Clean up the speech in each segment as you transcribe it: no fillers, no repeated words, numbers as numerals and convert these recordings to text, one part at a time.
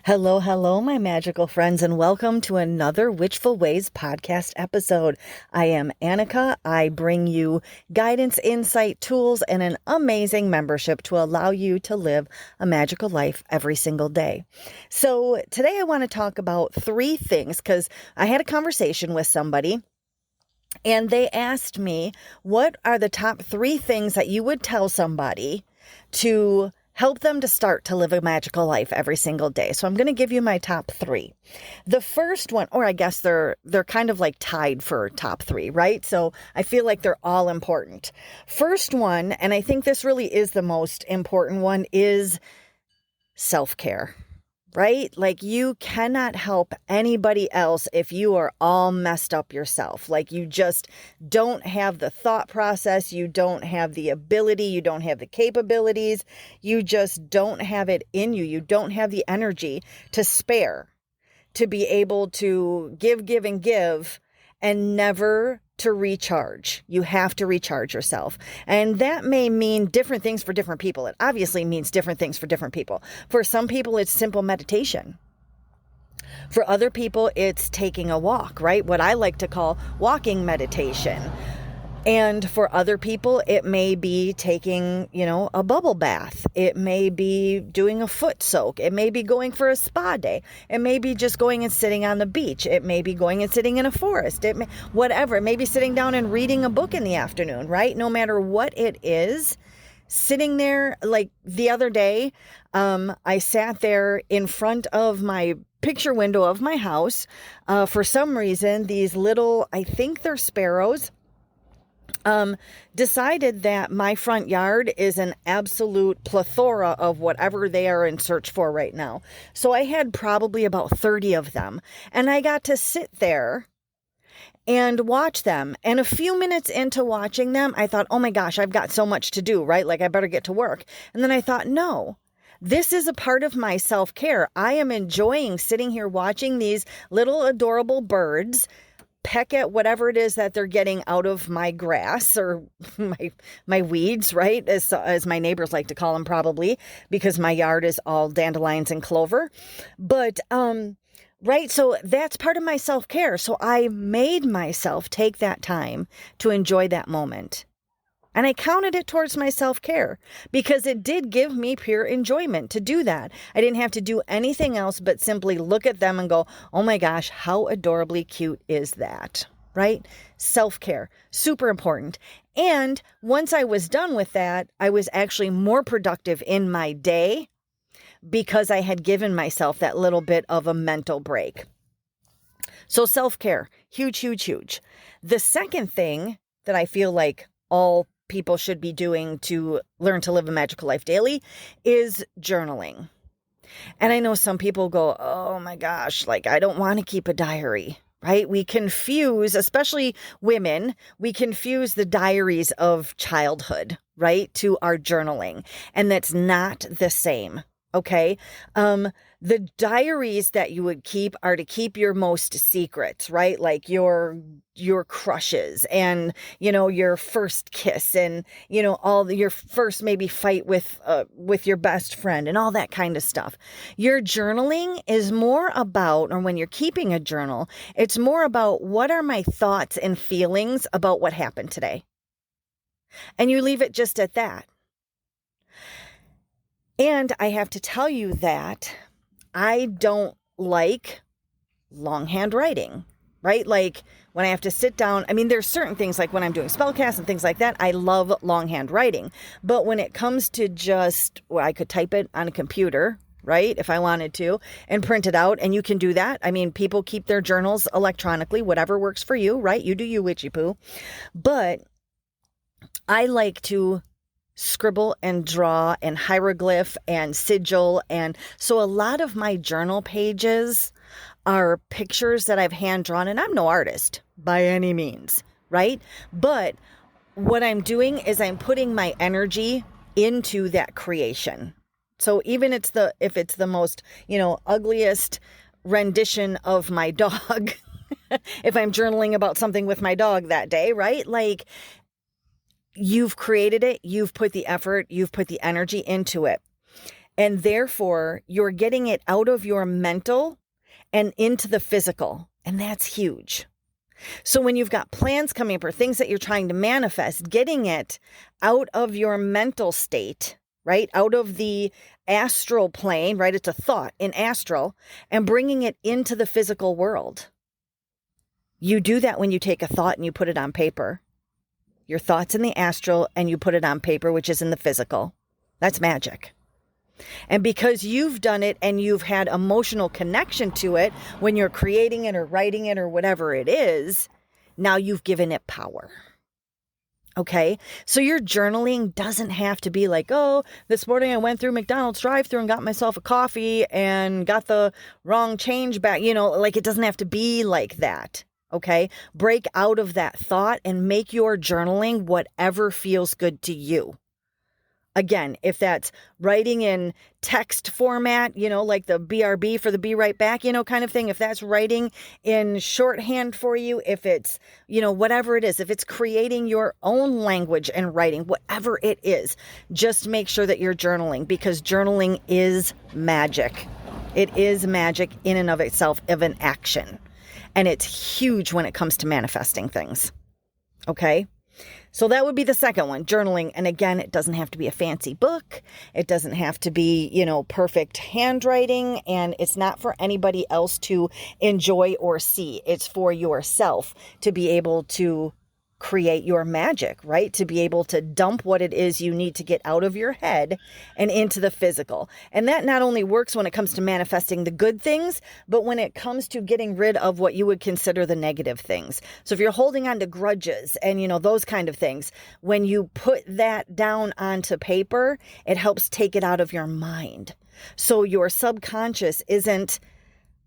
Hello, hello, my magical friends, and welcome to another Witchful Ways podcast episode. I am Annika. I bring you guidance, insight, tools, and an amazing membership to allow you to live a magical life every single day. So today I want to talk about three things because I had a conversation with somebody and they asked me, what are the top three things that you would tell somebody to help them to start to live a magical life every single day? So I'm going to give you my top three. The first one, or I guess they're kind of like tied for top three, right? So I feel like they're all important. First one, and I think this really is the most important one, is self-care. Right? Like you cannot help anybody else if you are all messed up yourself. Like you just don't have the thought process. You don't have the ability. You don't have the capabilities. You just don't have it in you. You don't have the energy to spare to be able to give and never to recharge. You have to recharge yourself. And that may mean different things for different people. It obviously means different things for different people. For some people, it's simple meditation. For other people, it's taking a walk, right? What I like to call walking meditation. And for other people, it may be taking, a bubble bath. It may be doing a foot soak. It may be going for a spa day. It may be just going and sitting on the beach. It may be going and sitting in a forest. Whatever. It may be sitting down and reading a book in the afternoon, right? No matter what it is, sitting there, like the other day, I sat there in front of my picture window of my house. For some reason, these little, I think they're sparrows, decided that my front yard is an absolute plethora of whatever they are in search for right now. So I had probably about 30 of them, and I got to sit there and watch them. And a few minutes into watching them, I thought, oh my gosh, I've got so much to do, right? Like I better get to work. And then I thought, no. This is a part of my self-care. I am enjoying sitting here watching these little adorable birds peck at whatever it is that they're getting out of my grass or my weeds, right? As my neighbors like to call them, probably because my yard is all dandelions and clover. But, right. So that's part of my self-care. So I made myself take that time to enjoy that moment. And I counted it towards my self-care because it did give me pure enjoyment to do that. I didn't have to do anything else but simply look at them and go, oh my gosh, how adorably cute is that, right? Self-care, super important. And once I was done with that, I was actually more productive in my day because I had given myself that little bit of a mental break. So self-care, huge, huge, huge. The second thing that I feel like all people should be doing to learn to live a magical life daily is journaling. And I know some people go, oh my gosh, like I don't want to keep a diary, right? We confuse, especially women, we confuse the diaries of childhood, right, to our journaling. And that's not the same. Okay. The diaries that you would keep are to keep your most secrets, right? Like your crushes and, your first kiss and, your first maybe fight with your best friend and all that kind of stuff. Your journaling is more about, or when you're keeping a journal, it's more about what are my thoughts and feelings about what happened today. And you leave it just at that. And I have to tell you that I don't like longhand writing, right? Like when I have to sit down, I mean, there's certain things like when I'm doing spellcasts and things like that, I love longhand writing. But when it comes to just, I could type it on a computer, right? If I wanted to and print it out, and you can do that. I mean, people keep their journals electronically, whatever works for you, right? You do you, witchy poo. But I like to scribble and draw and hieroglyph and sigil. And so a lot of my journal pages are pictures that I've hand drawn, and I'm no artist by any means, right? But what I'm doing is I'm putting my energy into that creation. So even if it's the most, ugliest rendition of my dog, if I'm journaling about something with my dog that day, right? Like, you've created it, you've put the effort, you've put the energy into it. And therefore, you're getting it out of your mental and into the physical. And that's huge. So when you've got plans coming up or things that you're trying to manifest, getting it out of your mental state, right? Out of the astral plane, right? It's a thought in astral, and bringing it into the physical world. You do that when you take a thought and you put it on paper. Your thought's in the astral and you put it on paper, which is in the physical. That's magic. And because you've done it and you've had emotional connection to it when you're creating it or writing it or whatever it is, now you've given it power. Okay? So your journaling doesn't have to be like, oh, this morning I went through McDonald's drive-thru and got myself a coffee and got the wrong change back. Like it doesn't have to be like that. Okay? Break out of that thought and make your journaling whatever feels good to you. Again, if that's writing in text format, like the BRB for the Be Right Back, kind of thing. If that's writing in shorthand for you, if it's, whatever it is, if it's creating your own language and writing, whatever it is, just make sure that you're journaling, because journaling is magic. It is magic in and of itself, of an action. And it's huge when it comes to manifesting things. Okay? So that would be the second one, journaling. And again, it doesn't have to be a fancy book. It doesn't have to be, perfect handwriting. And it's not for anybody else to enjoy or see. It's for yourself to be able to create your magic, right? To be able to dump what it is you need to get out of your head and into the physical. And that not only works when it comes to manifesting the good things, but when it comes to getting rid of what you would consider the negative things. So if you're holding on to grudges and, those kind of things, when you put that down onto paper, it helps take it out of your mind. So your subconscious isn't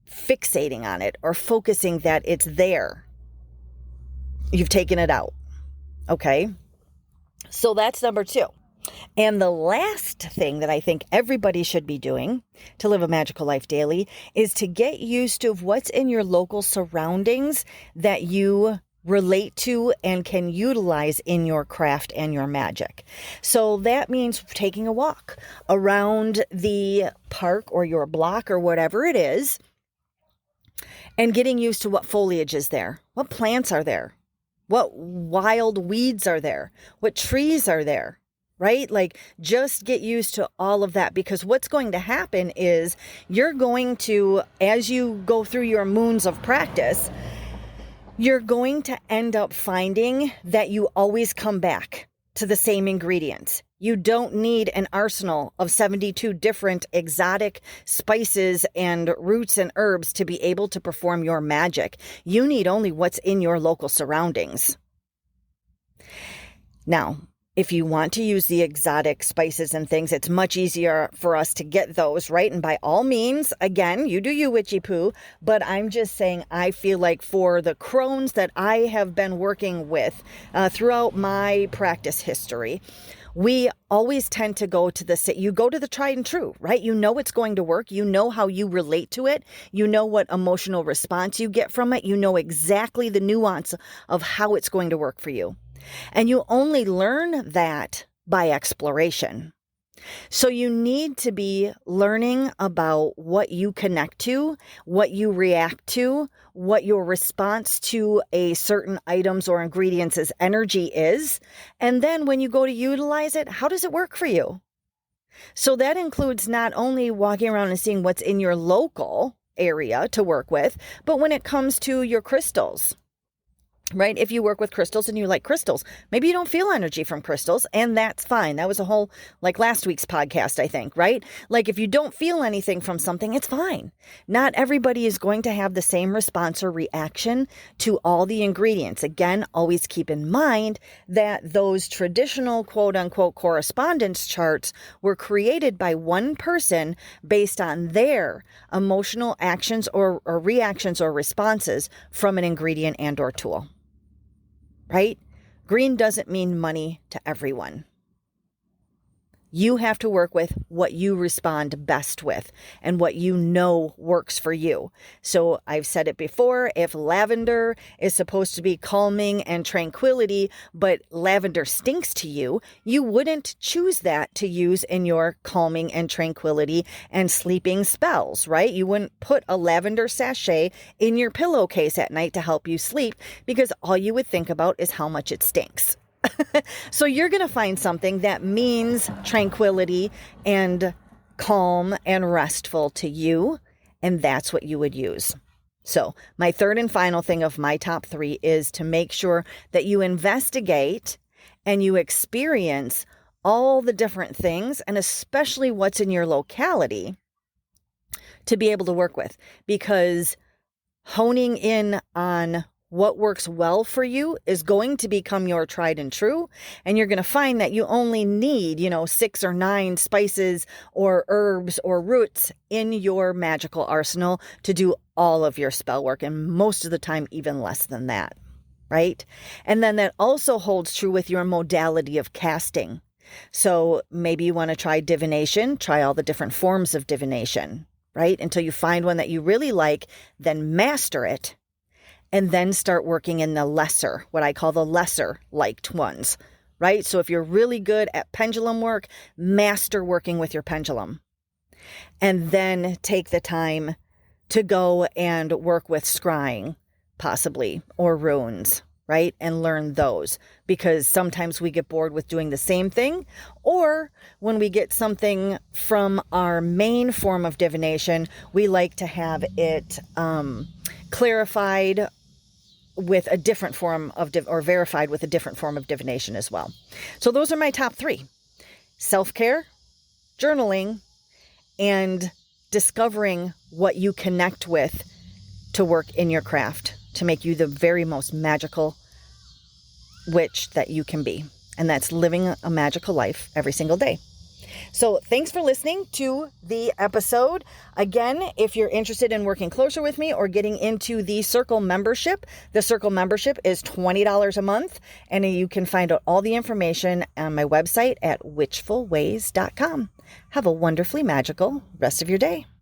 fixating on it or focusing that it's there. You've taken it out. Okay. So that's number 2. And the last thing that I think everybody should be doing to live a magical life daily is to get used to what's in your local surroundings that you relate to and can utilize in your craft and your magic. So that means taking a walk around the park or your block or whatever it is, and getting used to what foliage is there, what plants are there, what wild weeds are there, what trees are there, right? Like, just get used to all of that, because what's going to happen is you're going to, as you go through your moons of practice, you're going to end up finding that you always come back to the same ingredients. You don't need an arsenal of 72 different exotic spices and roots and herbs to be able to perform your magic. You need only what's in your local surroundings. Now, if you want to use the exotic spices and things, it's much easier for us to get those, right? And by all means, again, you do you, witchy poo. But I'm just saying, I feel like for the crones that I have been working with throughout my practice history, we always tend to go to you go to the tried and true, right? You know it's going to work. You know how you relate to it. You know what emotional response you get from it. You know exactly the nuance of how it's going to work for you. And you only learn that by exploration. So you need to be learning about what you connect to, what you react to, what your response to a certain items or ingredients' energy is. And then when you go to utilize it, how does it work for you? So that includes not only walking around and seeing what's in your local area to work with, but when it comes to your crystals. Right? If you work with crystals and you like crystals, maybe you don't feel energy from crystals, and that's fine. That was a whole, last week's podcast, I think, right? Like, if you don't feel anything from something, it's fine. Not everybody is going to have the same response or reaction to all the ingredients. Again, always keep in mind that those traditional quote unquote correspondence charts were created by one person based on their emotional actions or reactions or responses from an ingredient and or tool. Right? Green doesn't mean money to everyone. You have to work with what you respond best with and what you know works for you. So I've said it before, if lavender is supposed to be calming and tranquility, but lavender stinks to you, you wouldn't choose that to use in your calming and tranquility and sleeping spells, right? You wouldn't put a lavender sachet in your pillowcase at night to help you sleep because all you would think about is how much it stinks. So you're going to find something that means tranquility and calm and restful to you, and that's what you would use. So my third and final thing of my top 3 is to make sure that you investigate and you experience all the different things, and especially what's in your locality, to be able to work with, because honing in on what works well for you is going to become your tried and true. And you're going to find that you only need, 6 or 9 spices or herbs or roots in your magical arsenal to do all of your spell work. And most of the time, even less than that, right? And then that also holds true with your modality of casting. So maybe you want to try divination, try all the different forms of divination, right? Until you find one that you really like, then master it. And then start working in the lesser, what I call the lesser liked ones, right? So if you're really good at pendulum work, master working with your pendulum. And then take the time to go and work with scrying, possibly, or runes, right? And learn those, because sometimes we get bored with doing the same thing, or when we get something from our main form of divination, we like to have it clarified with a different form of or verified with a different form of divination as well. So those are my top 3: self-care, journaling, and discovering what you connect with to work in your craft to make you the very most magical witch that you can be. And that's living a magical life every single day. So thanks for listening to the episode. Again, if you're interested in working closer with me or getting into the Circle membership, the Circle membership is $20 a month, and you can find out all the information on my website at witchfulways.com. Have a wonderfully magical rest of your day.